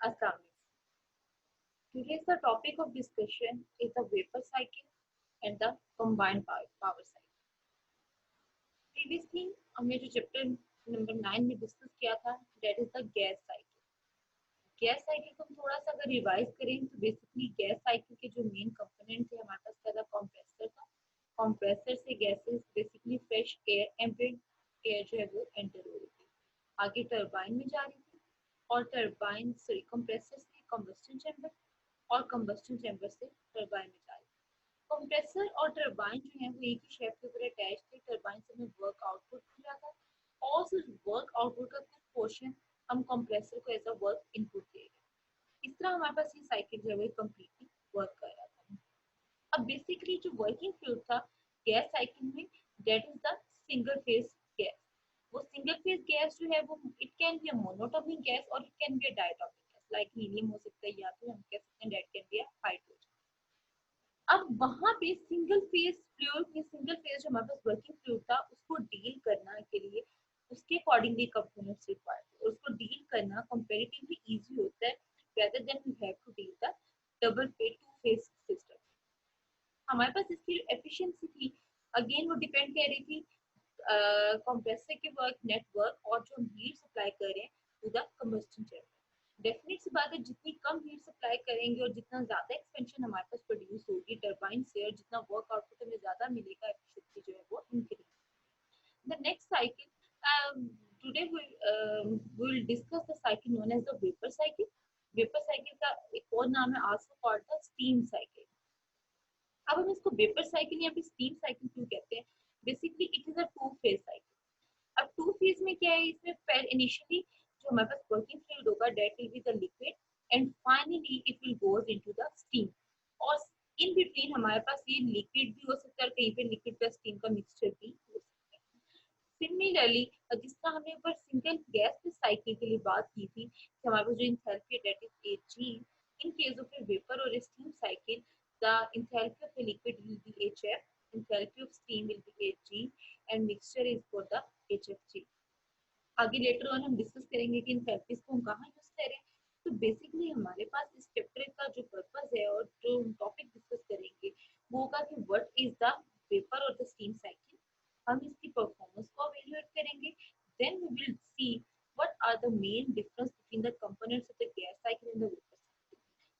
Assalamu alaikum. Today's the topic of discussion is the vapor cycle and the combined power cycle. Previously हमने जो chapter number 9 में discuss किया था that is the gas cycle. Gas cycle को हम थोड़ा सा अगर रिवाइज करें तो बेसिकली गैस साइकिल के जो मेन कंपोनेंट थे हमारे पास क्या था, कंप्रेसर था. कंप्रेसर से gases basically fresh air ambient air जो है वो एंटर हो रही थी, आगे टरबाइन में जा रही थी और टरबाइन सॉरी कंप्रेसर से कंबस्टन चैम्बर और कंबस्टन चैम्बर से टरबाइन में जा रही थी. कंप्रेसर और टरबाइन जो है वो एक ही शेप के ऊपर अटैच थे. टरबाइन से हमें वर्क आउटपुट मिल रहा था और उस वर्क आउटपुट का कुछ पोर्शन हम कंप्रेसर को एज अ वर्क इनपुट देंगे. इस तरह हमारे पास ये साइकिल जो है कंप्लीटली वर्क कर रहा था. अब बेसिकली जो वर्किंग फ्लूइड था गैस साइकिल में that is the single phase gas. वो सिंगल फेज गैस जो है वो it can be a monoatomic gas or it can be a diatomic gas like helium हो सकता है या फिर हम कह सकते हैं that can be a hydrogen. अब वहां पे सिंगल फेज फ्लूइड या सिंगल फेज जो हमारे पास वर्किंग फ्लूइड था उसको डील करना के लिए उसके अकॉर्डिंगली कंपोनेंट्स रिक्वायर्ड थे. उसको डील करना कंपैरेटिवली इजी होता है rather than we have to deal the double phase two phase system. हमारे पास इसकी एफिशिएंसी थी अगेन वो डिपेंड कर रही थी कंप्रेसर के वर्क नेटवर्क और जो हम हीट सप्लाई कर रहे हैं to the combustion chamber. Definite सी बात है जितनी कम हीट सप्लाई करेंगे और जितना ज्यादा एक्सपेंशन हमारे पास प्रोड्यूस होगी टरबाइन से और जितना वर्क आउटपुट हमें ज्यादा मिलेगा एफिशिएंसी जो है वो increase. The next cycle today we will discuss the cycle known as the vapor cycle. Vapour cycle का एक और नाम है also called the steam cycle. अब हम इसको वेपर साइकिल या फिर स्टीम साइकिल क्यों कहते हैं? Basically it is a two phase cycle. अब टू फेज में क्या है, इसमें पहले इनिशियली जो हमारे पास वर्किंग फ्लूइड होगा that will be the liquid and finally it will goes into the steam. और इन बिटवीन हमारे पास ये लिक्विड भी हो सकता है और कहीं पे लिक्विड प्लस स्टीम का मिक्सचर भी हो सकता है. सिमिलरली जिस तरह हमने ऊपर सिंगल गैस साइकिल के लिए बात की थी कि हमारे पास जो enthalpy that is Hg, in case of a vapour or steam cycle the enthalpy of the liquid will be HF, enthalpy of steam will be Hg and mixture is for the HFG. आगे later on हम discuss करेंगे कि enthalpies को हम कहाँ use करें. तो basically हमारे पास इस चैप्टर का जो पर्पस है और जो टॉपिक डिस्कस करेंगे वो होगा कि व्हाट इज द वेपर और द स्टीम साइकिल. हम इसकी परफॉर्मेंस को एवेल्युएट करेंगे. Then we will see what are the main difference between the components of the gas cycle and the vapour.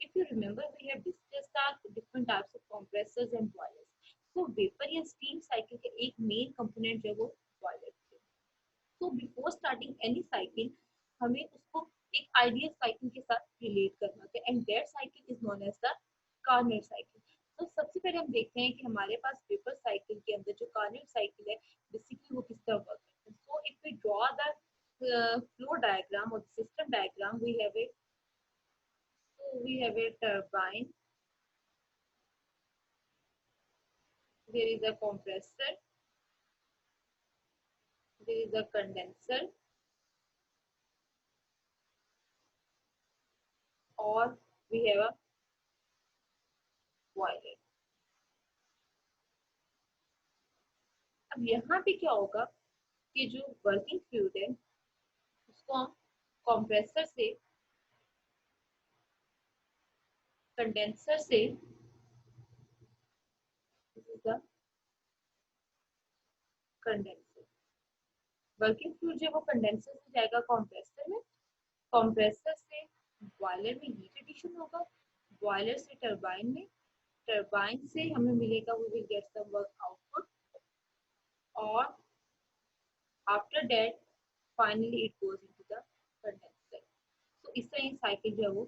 If you remember, we have discussed the different types of compressors and boilers. So vapor या steam cycle के एक main component जो है वो boiler है. So before starting any cycle, हमें उसको एक ideal cycle के साथ relate करना है and that cycle is known as the Carnot cycle. तो सबसे पहले हम देखते हैं कि हमारे पास vapor cycle के अंदर जो Carnot cycle है basically वो किस तरह work करता है. So if we draw the flow diagram or the system diagram, we have a turbine, there is a compressor, there is a condenser और we have a boiler. अब यहाँ पे क्या होगा कि जो वर्किंग फ्लूइड है उसको हम कंप्रेसर से कंडेंसर से कंडेंसर वर्किंग फ्लूइड जो वो कंडेंसर से जाएगा कंप्रेसर में, कंप्रेसर से बॉयलर में हीट एडिशन होगा, बॉयलर से टरबाइन में, टरबाइन से हमें मिलेगा we will get some work output और after that finally it goes into the condenser. तो इस तरह ये साइकिल जो है वो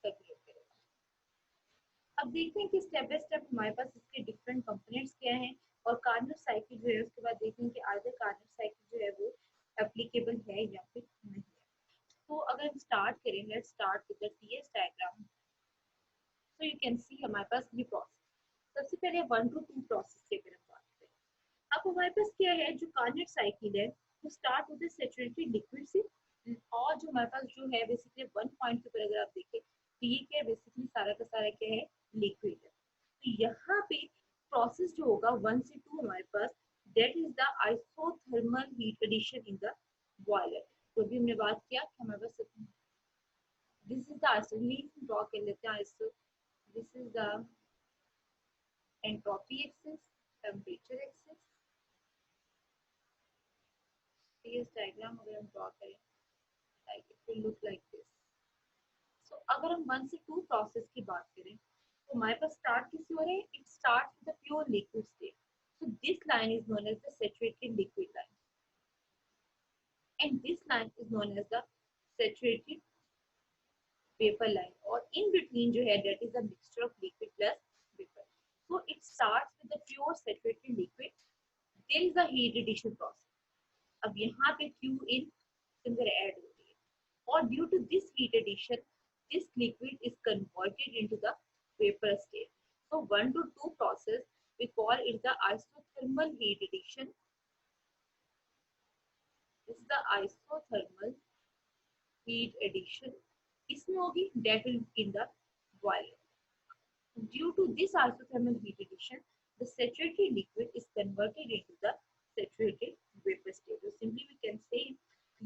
सर्कुलेट करेगा. अब देखते हैं कि स्टेप बाय स्टेप हमारे पास इसके डिफरेंट कंपोनेंट्स क्या हैं और कार्नोट साइकिल जो है उसके बाद देखते हैं कि आधे कार्नोट साइकिल जो है वो एप्लीकेबल है या फिर नहीं है. तो अगर हम स्टार्ट करें, let's start with the TS diagram. So you can see हमारे पास ये प्रोसेस. सबसे पहले 1 to 2 प्रोसेस की अगर हम बात करें. अब हमारे पास क्या है, जो कार्नोट साइकिल है वो स्टार्ट होते सैचुरेटेड लिक्विड से और जो हमारे पास जो है बेसिकली 1 पॉइंट के ऊपर अगर आप देखें तो ये क्या है, बेसिकली सारा का सारा क्या है, लिक्विड है. तो यहाँ पे प्रोसेस जो होगा 1 से 2 हमारे पास that is the isothermal heat addition in the boiler. तो अभी हमने बात किया कि हमारे पास This is the isolation draw कर लेते हैं iso. This is the entropy axis, temperature axis. This diagram अगर हम draw करें, like it will look like this. So अगर हम 1 से 2 प्रोसेस की बात करें तो हमारे पास स्टार्ट किससे हो रहा है? It start with the pure liquid state. So this line is known as the saturated liquid line, and this line is known as the saturated vapor line, or in between जो है that is a mixture of liquid plus vapor. So it starts with the pure saturated liquid. There is a heat addition process. अब यहाँ पे Q in अंदर add हो रही है, और due to this heat addition, this liquid is converted into the vapor state. So 1 to 2 process we call it the isothermal heat addition. This is the isothermal heat addition. इसमें होगी that will in the boiler. Due to this isothermal heat addition, the saturated liquid is converted into the saturated vapor state. So simply we can say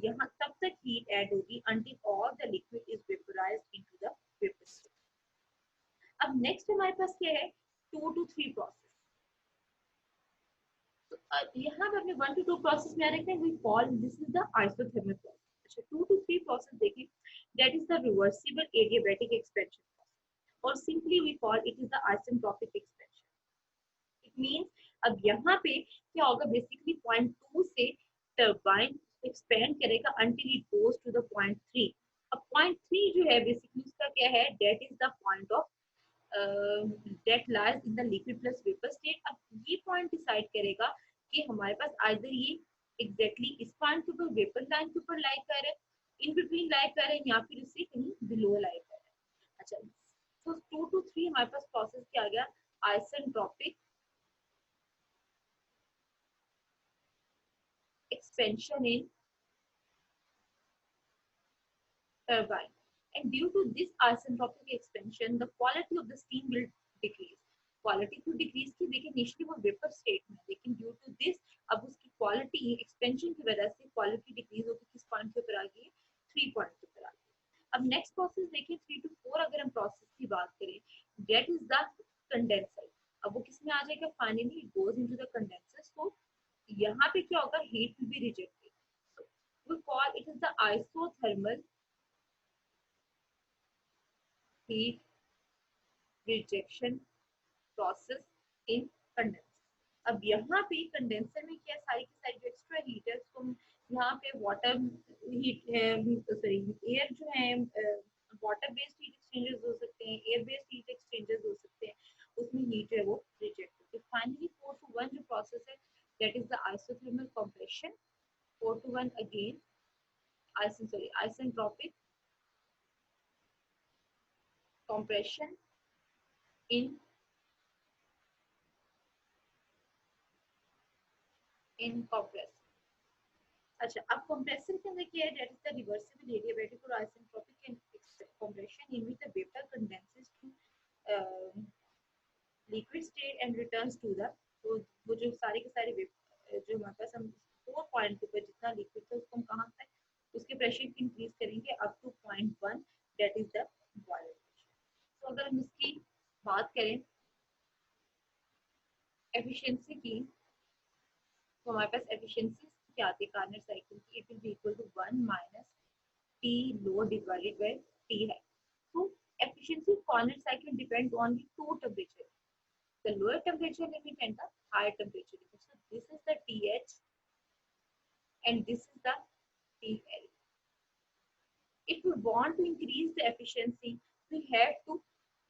यहाँ तब तक heat add होगी until all the liquid is vaporized into the vapor state. अब next हमारे पास क्या है? 2 to 3 process. तो यहाँ पे अपने 1 to 2 process में आ रखते हैं. We call this is the isothermal process. अच्छा 2 to 3 process देखें, that is the reversible adiabatic expansion process, or simply we call it is the isentropic expansion. It means अब यहाँ पे क्या होगा? बेसिकली पॉइंट 2 से टरबाइन एक्सपेंड करेगा until it goes to the point 3. अब पॉइंट 3 जो है बेसिकली उसका क्या है? that is the point of that lies in the liquid plus vapor state. अब ये पॉइंट डिसाइड करेगा कि हमारे पास आइदर ये एग्जैक्टली इस पॉइंट के ऊपर वेपर लाइन के ऊपर लाई कर रहा है, इन बिटवीन लाई कर रहा है, या फिर इससे कहीं बिलो लाई कर रहा है. अच्छा, so 2 to 3 हमारे पास प्रोसेस क्या आ गया? Isentropic expansion in turbine, and due to this isentropic expansion the quality of the steam will decrease. Quality तो डिक्रीज की, देखिए इनिशियली वो वेपर स्टेट में, लेकिन ड्यू टू दिस अब उसकी क्वालिटी एक्सपेंशन की वजह से क्वालिटी डिक्रीज होकर किस पॉइंट के ऊपर आ गई है? 3 पॉइंट के ऊपर आ गई. अब नेक्स्ट प्रोसेस देखिए 3 to 4 अगर हम प्रोसेस की बात करें, दैट इज द कंडेंसर. अब वो किस में आ जाएगा? Finally it goes into the condenser. So यहाँ पे क्या होगा? Heat will be rejected. So we call it is the isothermal heat rejection process in condenser. अब यहाँ पे कंडेंसर में क्या सारी की सारी जो एक्स्ट्रा हीट है उसको यहाँ पे वाटर हीट सॉरी एयर जो है वाटर बेस्ड हीट एक्सचेंजर्स हो सकते हैं, एयर बेस्ड हीट एक्सचेंजर्स हो सकते हैं, उसमें हीट है वो रिजेक्ट होती है. फाइनली 4 to 1 जो प्रोसेस है that is the isothermal compression. 4 to 1 again isentropic compression in compressor. अच्छा, अब कंप्रेसर के अंदर क्या है? That is the reversible adiabatic और isentropic compression in which the vapor condenses to liquid state and returns to the, तो वो जो सारे के सारे जो हमारे पास हम 4 पॉइंट के ऊपर जितना लिक्विड था उसको हम कहाँ तक उसके प्रेशर की इंक्रीज करेंगे up to 0.1, that is the boiler pressure. तो अगर हम इसकी बात करें एफिशिएंसी की, तो हमारे पास एफिशिएंसी क्या आती है कार्नर साइकिल की? It will be equal to 1 minus T low divided by T high. तो efficiency of Cornet cycle depends on the two temperatures, the lower temperature limit and the higher temperature limit. So this is the TH and this is the TL. If we want to increase the efficiency, we have to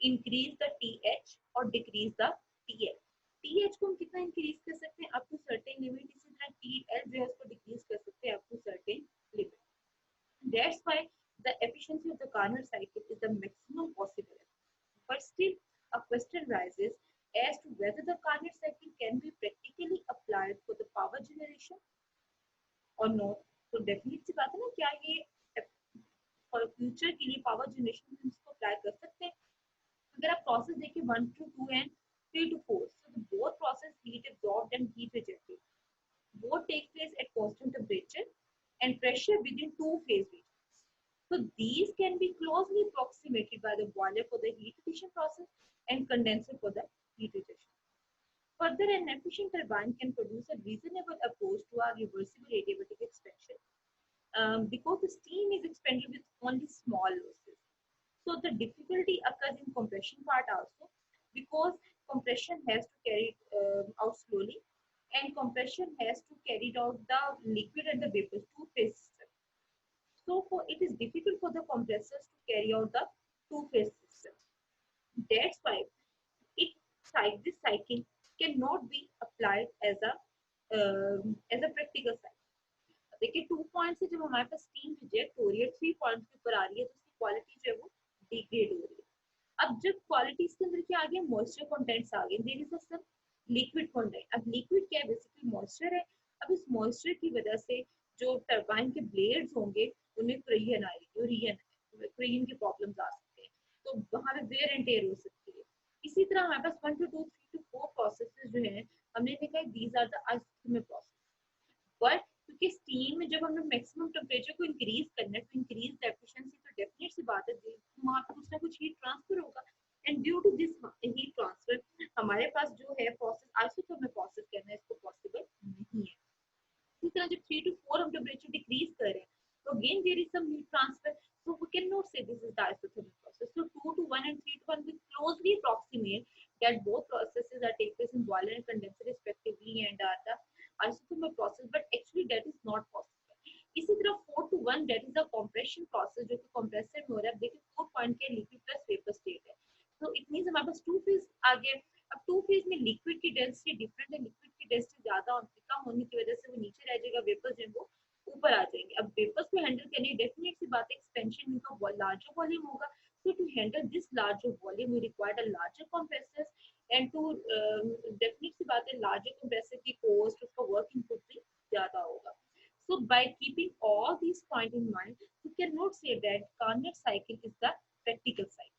increase the TH or decrease the TL. TH को हम कितना increase कर सकते हैं? up to certain limit. इसी तरह TL जो है उसको decrease कर सकते हैं up to certain limit. That's why the efficiency of the Carnot cycle is the maximum possible. But still, a question arises as to whether the Carnot cycle can be practically applied for the power generation or not. तो definite सी बात है ना, क्या ये for future के लिए power generation में इसको अप्लाई कर सकते हैं? अगर आप प्रोसेस देखिए 1 to 2 and 3 to 4, so the both process heat absorbed and heat rejected both take place at constant temperature and pressure within two phase regions. So these can be closely approximated by the boiler for the heat efficient process and condenser for the heat rejection. Further, an efficient turbine can produce a reasonable approach to a reversible adiabatic expansion because the steam is expanded with only small losses. So the difficulty occurs in compression part also because compression has to carry it out slowly and compression has to carry out the liquid and the vapor two-phase system. So it is difficult for the compressors to carry out the two-phase system. That's why it this cycle cannot be applied as a practical cycle. देखिए 2 point से जब हमारे पास steam reject हो रही है 3 point के ऊपर आ रही है तो उसकी क्वालिटी जो है वो डिग्रेड हो रही है। अब जब क्वालिटीज के अंदर क्या आ गया, मॉइस्चर कंटेंट्स आ गए, there is a some liquid content. अब लिक्विड क्या है, बेसिकली मॉइस्चर है। अब इस मॉइस्चर की वजह से जो टरबाइन के ब्लेड्स होंगे उन्हें क्रेन आएगी, क्रेन की प्रॉब्लम्स आ सकते हैं, तो वहां पे वेयर एंड टेयर हो सकती है। इसी तरह हमारे पास 1 to 2 3 to 4 प्रोसेसेस जो हैं हमने देखा है, these are the isothermal process. But क्योंकि स्टीम में जब हमने मैक्सिमम टेम्परेचर को इंक्रीज करना है तो इंक्रीज द एफिशिएंसी, तो डेफिनेट सी बात है वहां पर कुछ ना कुछ हीट ट्रांसफर होगा and due to this heat transfer हमारे पास जो है प्रोसेस आइसोथर्मल प्रोसेस करना है इसको पॉसिबल नहीं है। इसी तरह जब 3 to 4 हम टेम्परेचर डिक्रीज कर रहे हैं तो again there is some heat transfer, so we cannot say this is the isothermal process. So 2 to 1 and 3 to 1 we closely approximate that both processes are take place in boiler and condenser respectively and are the isothermal process, but actually that is not possible. इसी तरह 4 to 1 that is the compression process, जो कि compressor में हो रहा है। देखिए 4 point के लिक्विड प्लस वेपर स्टेट है, तो इट मींस हमारे पास 2 फेज आ गए। अब 2 फेज में लिक्विड की डेंसिटी डिफरेंट है, लिक्विड की डेंसिटी ज्यादा कम होने की वजह से वो नीचे रह जाएगा, वेपर जो है वो ऊपर आ जाएंगे। अब वेपर्स को हैंडल करने डेफिनेट सी बात है एक्सपेंशन इनका लार्जर वॉल्यूम होगा, so to handle this larger volume we required a larger compressors and to definitely सी बात है larger compressor की cost उसका work input भी ज्यादा होगा। So by keeping all these points in mind you cannot say that Carnot cycle is the practical cycle.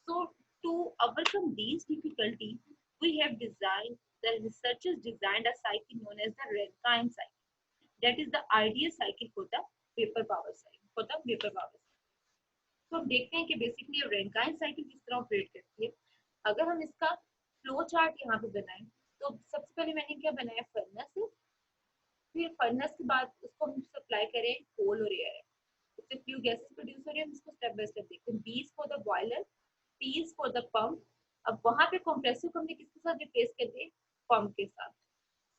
So to overcome these difficulties we have designed, the researchers designed a cycle known as the Rankine cycle. That is the ideal cycle for the vapor power cycle, for the vapor power cycle. तो हम देखते हैं कि basically Rankine cycle किस तरह operate करती है। अगर हम इसका फ्लो चार्ट यहाँ पे बनाएं तो सबसे पहले मैंने क्या बनाया, फर्नेस है, फिर फर्नेस के बाद उसको हम सप्लाई करें कोल और एयर है, उससे फ्यू गैसेस प्रोड्यूस हो रही है। हम इसको स्टेप बाय स्टेप देखते हैं। B is for the boiler, P is for the pump. अब वहां पे कंप्रेसर को हमने किसके साथ रिप्लेस कर दिया, पंप के साथ।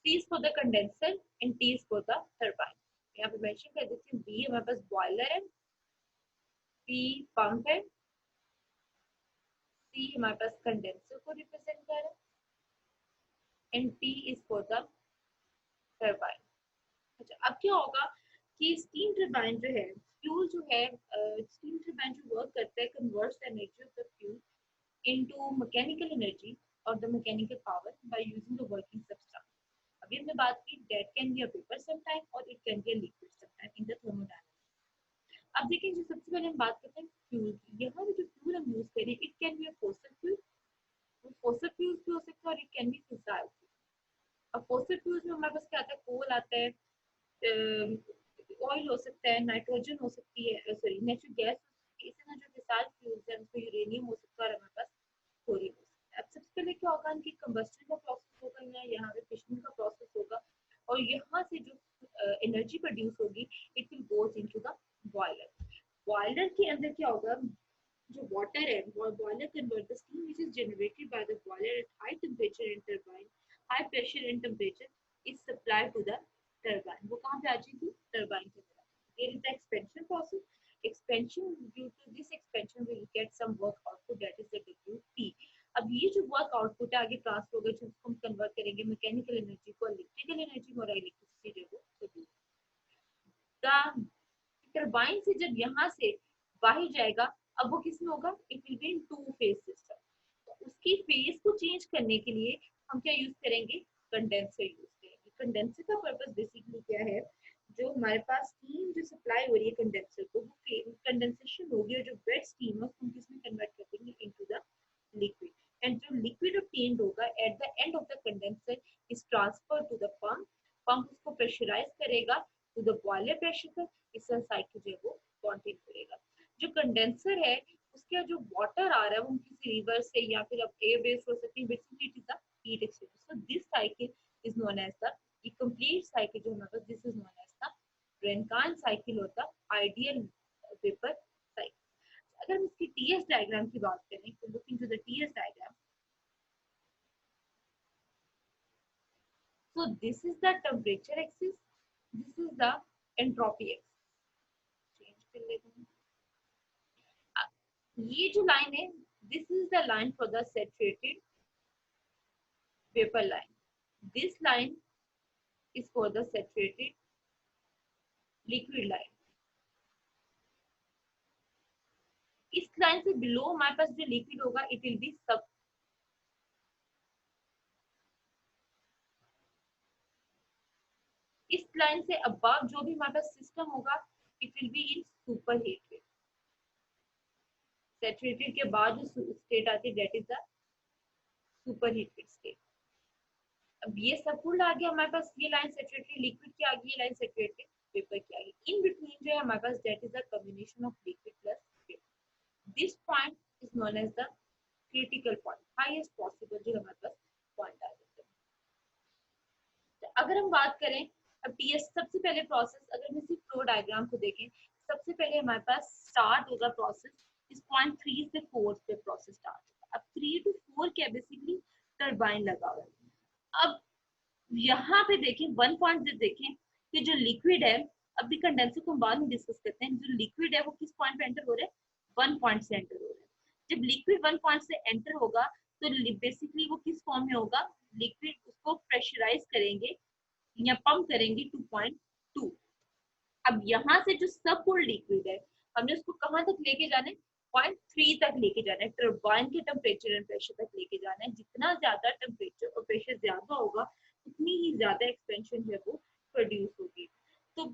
C is for the condenser and T is for the turbine. यहाँ पे मेंशन कर देती हूँ, B हमारे पास बॉयलर है, P पंप है, C हमारे पास कंडेंसर को रिप्रेजेंट कर रहा है and T is for the turbine. अच्छा, अब क्या होगा कि स्टीम टरबाइन जो है, फ्यूल जो है, स्टीम टरबाइन जो वर्क करता है converts the energy of the fuel into mechanical energy or the mechanical power by using the working substance. अभी हमने बात की that can be a vapor sometime और it can be a liquid sometime in the thermodynamics. अब देखिए जो सबसे पहले हम बात करते हैं फ्यूल की। यहाँ पे जो फ्यूल हम यूज करें it can be a fossil fuel, fossil fuels भी हो सकता है और it can be fissile fuel। अब fossil fuels में हमारे पास क्या आता है, कोल आता है, ऑयल हो सकता है, नाइट्रोजन हो सकती है, सॉरी नेचुरल गैस हो सकती है। इसी तरह जो fissile fuels है उसमें यूरेनियम हो सकता है और हमारे पास थोरियम हो सकता है। अब सबसे पहले क्या होगा, इनकी कंबस्टन का प्रोसेस होगा या यहाँ पे फिशनिंग का प्रोसेस होगा और यहाँ से जो एनर्जी प्रोड्यूस होगी it will goes into the boiler. Boiler के अंदर क्या होगा, जो वाटर है, boiler convert the steam which is generated by the boiler at high temperature and turbine, high pressure and temperature is supplied to the turbine. वो कहाँ पे आ जाएगी, टरबाइन के अंदर। There is the expansion process, expansion, due to this expansion we will get some work output, that is the WT। अब ये जो वर्क आउटपुट है आगे ट्रांसफर होगा, जिसको हम कन्वर्ट करेंगे मैकेनिकल एनर्जी को इलेक्ट्रिकल एनर्जी में और इलेक्ट्रिसिटी जो प्रोड्यूस। टरबाइन से जब यहाँ से बाहर जाएगा अब वो किस में होगा, it will be in two phase system. तो उसकी फेज को चेंज करने के लिए हम क्या यूज करेंगे, कंडेंसर यूज करेंगे। कंडेंसर का पर्पस बेसिकली क्या है, जो हमारे पास स्टीम जो सप्लाई हो रही है कंडेंसर को, वो कंडेंसेशन होगी और जो वेट स्टीम है उसको किसमें कन्वर्ट कर देंगे, इनटू द लिक्विड। एंड जो लिक्विड ऑब्टेन्ड होगा at the end of the condenser is transfer to the pump. Pump उसको प्रेशराइज करेगा टू द बॉयलर प्रेशर पर। इस साइकिल जो है वो कंटिन्यू करेगा। जो कंडेंसर है उसके जो वाटर आ रहा है वो किसी रिवर से या फिर अब एयर बेस्ड हो सकती है, basically it is the heat exchange. So this cycle is known as the, ये कंप्लीट साइकिल जो हमारे पास, this is known as the Rankine cycle होता, आइडियल वेपर साइकिल। अगर हम इसकी टीएस डायग्राम की बात करें तो look into the TS diagram. So this is the temperature axis, this is the entropy axis। Change कर लेते हैं। ये जो लाइन है, this is the line for the saturated vapour line, this line is for the saturated liquid line. इस line से below हमारे पास जो लिक्विड होगा इट विल बी सब, इस लाइन से अबव जो भी हमारे पास सिस्टम होगा it will be in super heated. Saturated के बाद जो स्टेट आती है that is the superheated state. अब ये सब फुल आ गया हमारे पास, ये लाइन सैचुरेटेड लिक्विड की आ गई, ये लाइन सैचुरेटेड वेपर की आ गई। इन बिटवीन जो है हमारे पास that is the combination of liquid plus vapour. This point is known as the critical point, highest possible जो हमारे पास पॉइंट आ जाता है। तो अगर हम बात करें अब टीएस, सबसे पहले प्रोसेस अगर हम इसी फ्लो डायग्राम को देखें, सबसे पहले हमारे पास स्टार्ट होगा प्रोसेस इस पॉइंट 3 से 4 पे प्रोसेस स्टार्ट होगा। अब 3 to 4 क्या बेसिकली टरबाइन लगा हुआ है। अब यहाँ पे देखें 1 पॉइंट देखें कि जो लिक्विड है, अभी कंडेंसर को हम बाद में डिस्कस करते हैं, जो लिक्विड है वो किस पॉइंट पे एंटर हो रहा है, 1 पॉइंट से एंटर हो रहा है। जब लिक्विड 1 पॉइंट से एंटर होगा तो बेसिकली वो किस फॉर्म में होगा, लिक्विड उसको प्रेशराइज करेंगे या पंप करेंगे 2.2। अब यहाँ से जो सब फुल लिक्विड है हमने उसको कहाँ तक लेके जाना है, 0.3 तक लेके जाना है, टरबाइन के टेम्परेचर एंड प्रेशर तक लेके जाना है। जितना ज्यादा टेम्परेचर और प्रेशर ज्यादा होगा उतनी ही ज्यादा एक्सपेंशन जो है वो प्रोड्यूस होगी। तो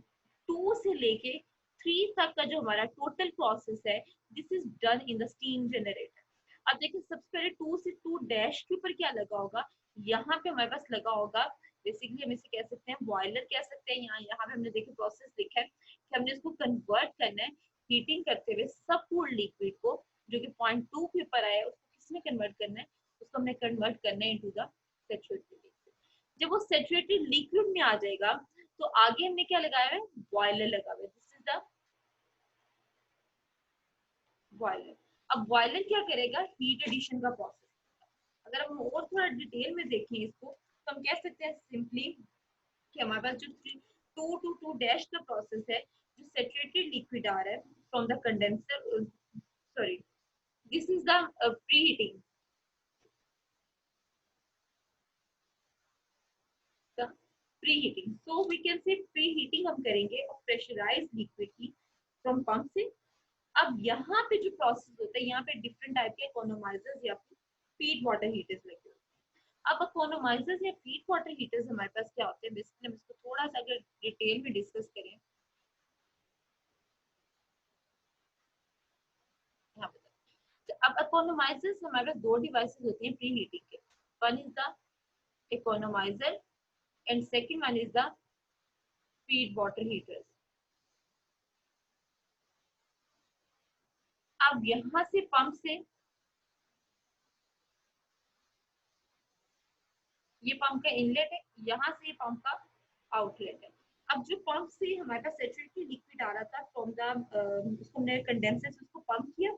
2 से लेके 3 तक का जो हमारा टोटल प्रोसेस है this is done in the steam generator. अब देखिए सबसे पहले 2 से 2 डैश के ऊपर क्या लगा होगा, यहाँ पे हमारे पास लगा होगा बेसिकली हम इसे कह सकते हैं बॉयलर कह सकते हैं। यहाँ पे हमने देखिए प्रोसेस लिखा है कि हमने इसको कन्वर्ट करना है हीटिंग करते हुए सब फूड लिक्विड को जो कि 0.2 के ऊपर आया है उसको किसमें कन्वर्ट करना है, उसको हमने कन्वर्ट करना है इनटू द सैचुरेटेड लिक्विड। जब वो सैचुरेटेड लिक्विड में आ जाएगा तो आगे हमने क्या लगाया है, बॉयलर लगा हुआ है, दिस इज द बॉयलर। अब बॉयलर क्या करेगा, हीट एडिशन का प्रोसेस। अगर हम और थोड़ा डिटेल में देखें इसको तो हम कह सकते हैं सिंपली कि हमारे पास जो 2 to 2 डैश का प्रोसेस है, जो सैचुरेटेड लिक्विड आ रहा है from the condenser, sorry this is the pre heating, pre heating. So we can say pre heating हम करेंगे और प्रेशराइज लिक्विड की फ्रॉम पंप से। अब यहाँ पे जो प्रोसेस होता है, यहाँ पे डिफरेंट टाइप के इकोनोमाइजर्स या फिर फीड वाटर हीटर्स लगे होते हैं। अब इकोनोमाइजर्स या फीड वाटर हीटर्स हमारे पास क्या होते हैं, बेसिकली हम इसको थोड़ा सा अगर डिटेल में डिस्कस करें, यहाँ पे अब इकोनोमाइजर्स हमारे पास 2 डिवाइसेस होती हैं प्री हीटिंग के, one is the economiser and second one is the feed water heaters. अब यहाँ से पंप से, ये पंप का इनलेट है, यहाँ से ये पंप का आउटलेट है। अब जो पंप से हमारे पास सैचुरेटेड लिक्विड आ रहा था फ्रॉम द, उसको हमने कंडेंसर से उसको पंप किया,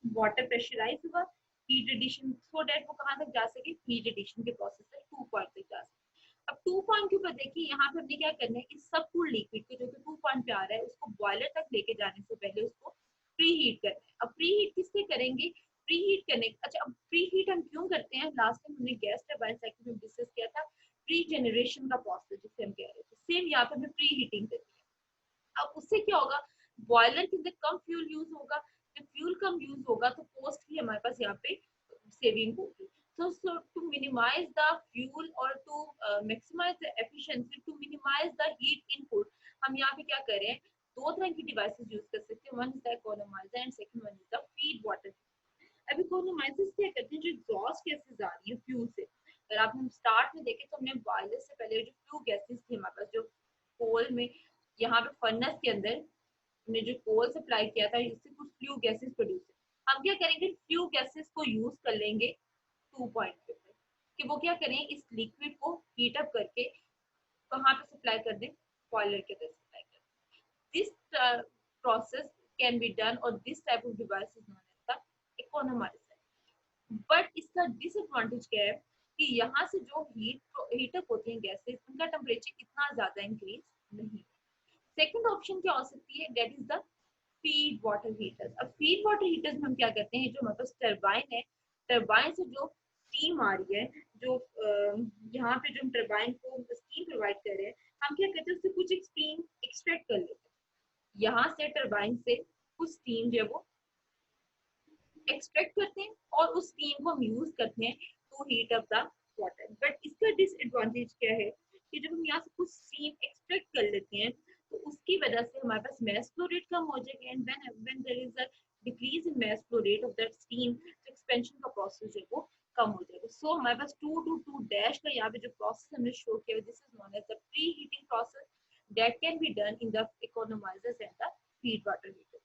वाटर प्रेशराइज हुआ, हीट एडिशन सो दैट वो कहाँ तक जा सके, हीट एडिशन के प्रोसेस से 2 पॉइंट तक जा सके। अब 2 पॉइंट के ऊपर देखिए यहाँ पे हमने क्या करना है, इस सब फुल लिक्विड को जो कि 2 पॉइंट पे आ रहा है उसको बॉयलर तक लेके जाने से पहले उसको प्री हीट करना है। अब प्री हीट किससे करेंगे, प्री हीट करने, अच्छा अब प्री हीट हम क्यों करते हैं, लास्ट टाइम हमने गैस टरबाइन साइकिल में डिस्कस किया था प्री जनरेशन का प्रोसेस जिसे हम कह रहे थे, सेम यहाँ पे हमें प्री हीटिंग करनी है। अब उससे क्या होगा, बॉयलर के अंदर कम फ्यूल यूज होगा, जब फ्यूल कम यूज होगा तो कॉस्ट भी हमारे पास यहाँ पे सेविंग होगी। So to minimize the fuel or to maximize the efficiency, to minimize the heat input, हम यहाँ पे क्या कर रहे हैं, 2 तरह की डिवाइसेस यूज कर सकते हैं, one is the economiser and second one is the feed water. अब इकोनोमाइजर्स क्या करते हैं, जो एग्जॉस्ट गैसेस आ रही है फ्यूल से, अगर आप हम स्टार्ट में देखें तो हमने बॉयलर से पहले जो फ्यू गैसेस थी हमारे पास, जो कोल में यहाँ पे फर्नेस के अंदर हमने जो कोल सप्लाई किया था इससे कुछ फ्यू गैसेस प्रोड्यूस है। हम क्या करेंगे, फ्यू गैसेस को यूज कर लेंगे 2 पॉइंट पे कि वो क्या करें, इस लिक्विड को हीट अप करके कहाँ पे सप्लाई कर दें, बॉयलर के अंदर सप्लाई कर दें। This process can be done or this type of device is known as the economiser. But इसका डिसएडवांटेज क्या है कि यहाँ से जो हीटअप होती है गैसेस, उनका टेम्परेचर इतना ज्यादा इंक्रीज नहीं। सेकंड ऑप्शन क्या हो सकती है, that is the feed water heaters. अब फीड वाटर हीटर्स में हम क्या करते हैं, जो हमारे पास टरबाइन है, टरबाइन से जो स्टीम आ रही है, जो यहाँ पे जो हम टरबाइन को स्टीम प्रोवाइड कर रहे हैं, हम क्या करते हैं, उससे कुछ स्टीम एक्सट्रैक्ट कर लेते हैं। यहाँ से टरबाइन से कुछ स्टीम जो है वो एक्सट्रैक्ट करते हैं और उस स्टीम को हम यूज करते हैं to heat up the water. But इसका डिसएडवांटेज क्या है कि जब हम यहाँ से कुछ स्टीम एक्सट्रैक्ट कर लेते हैं तो उसकी वजह से हमारे पास मास फ्लो रेट कम हो जाएगा, and when there is a decrease in mass flow rate of that steam, तो एक्सपेंशन का प्रोसेस जो है वो कम हो जाएगा। सो हमारे पास 2 डैश का यहाँ पे जो प्रोसेस हमने शो किया, this is known as the pre heating process that can be done in the economisers and the feed water heater.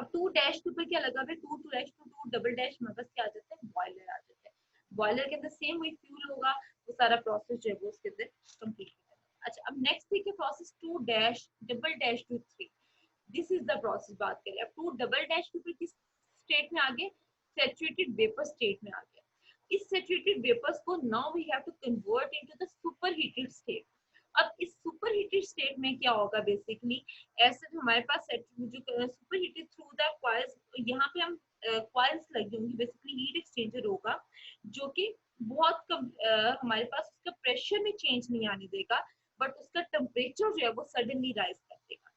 अब 2 डैश के ऊपर क्या लगा हुआ है, 2 डबल डैश हमारे पास क्या आ जाता है, बॉयलर आ जाता है। बॉयलर के अंदर सेम वही फ्यूल होगा, वो सारा प्रोसेस जो है वो उसके अंदर कंप्लीट हो जाएगा। अच्छा, अब नेक्स्ट देखिए process 2 dash double dash two 3। This is the process बात करें। अब 2 डबल डैश के ऊपर किस स्टेट में आ गए, सैचुरेटेड वेपर स्टेट में आ गया। इस सैचुरेटेड वेपर्स को now we have to convert into the superheated state. अब इस सुपर हीटेड स्टेट में क्या होगा, बेसिकली ऐसे जो हमारे पास जो super heated through the coils, यहाँ पे हम कॉइल्स लगी होंगी, बेसिकली हीट एक्सचेंजर होगा जो कि बहुत कम हमारे पास उसका प्रेशर में चेंज नहीं आने देगा, बट उसका टेम्परेचर जो है वो सडनली राइज कर देगा।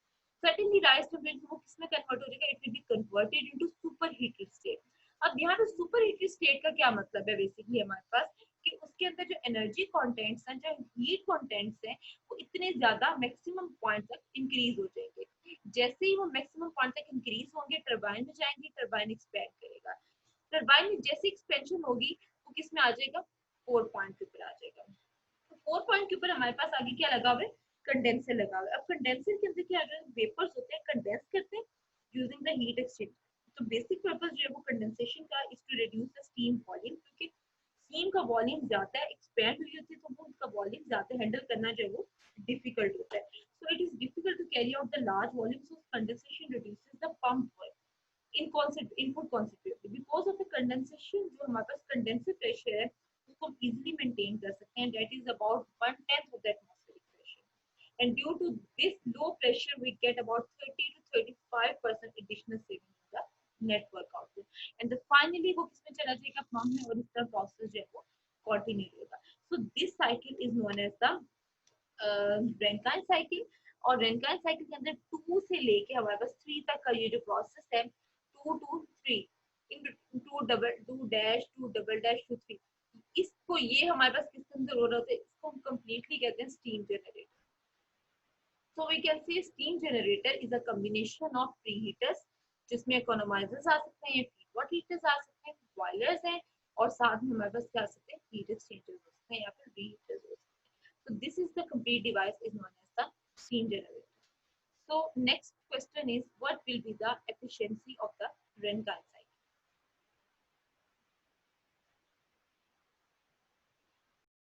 सडनली राइज टेम्परेचर वो किसमें कन्वर्ट हो जाएगा, it will be converted into super heated state. अब यहाँ पे सुपर हीटेड स्टेट का क्या मतलब है, बेसिकली हमारे पास कि उसके अंदर जो एनर्जी कंटेंट्स हैं, जो हीट कंटेंट्स हैं, वो इतने ज्यादा मैक्सिमम पॉइंट तक इंक्रीज हो जाएंगे। जैसे ही वो मैक्सिमम पॉइंट तक इंक्रीज होंगे, टरबाइन में जाएंगे, टरबाइन एक्सपैंड करेगा। टरबाइन में जैसे एक्सपेंशन होगी, वो किस में आ जाएगा, 4 पॉइंट के ऊपर आ जाएगा। तो 4 पॉइंट के ऊपर हमारे पास आगे क्या लगा हुआ है, कंडेंसर लगा हुआ है। अब कंडेंसर के अंदर क्या वेपर्स होते हैं, कंडेंस करते हैं यूजिंग द हीट एक्सचेंज। तो बेसिक पर्पस जो है वो कंडेंसेशन का is to reduce the steam volume, क्योंकि स्टीम का वॉल्यूम ज्यादा है, एक्सपैंड हुई होती है, तो वो उसका वॉल्यूम ज्यादा हैंडल करना जो है वो डिफिकल्ट होता है। So it is difficult to carry out the large volume, so condensation reduces the pump work input concentration. Because of the condensation, जो हमारे पास कंडेंसर प्रेशर है उसको हम इजीली मेंटेन कर सकते हैं, that is about 1/10 of the atmospheric pressure, and due to this low pressure we get about 30 to 35% additional saving in the network output, and the finally वो किसमें चला जाएगा, पंप में, और इस तरह प्रोसेस जो है वो कंटिन्यू होगा। So this cycle is known as the Rankine cycle. और रेनकाइन साइकिल के अंदर 2 से लेके हमारे पास 3 तक का ये जो प्रोसेस है, 2 to 3 in 2 dash 2 double dash 2 3, इसको ये हमारे पास किसके अंदर हो रहा होता है, इसको हम कंप्लीटली कहते हैं steam generator. So we can say steam generator is a combination of preheaters, जिसमें economizers आ सकते हैं, feed water heaters आ सकते हैं, boilers हैं, और साथ में हमारे पास क्या आ सकते हैं, heat exchangers हो सकते हैं या फिर reheaters हो सकते हैं। So this is the complete device is known as the steam generator. So next question is, what will be the efficiency of the Rankine cycle?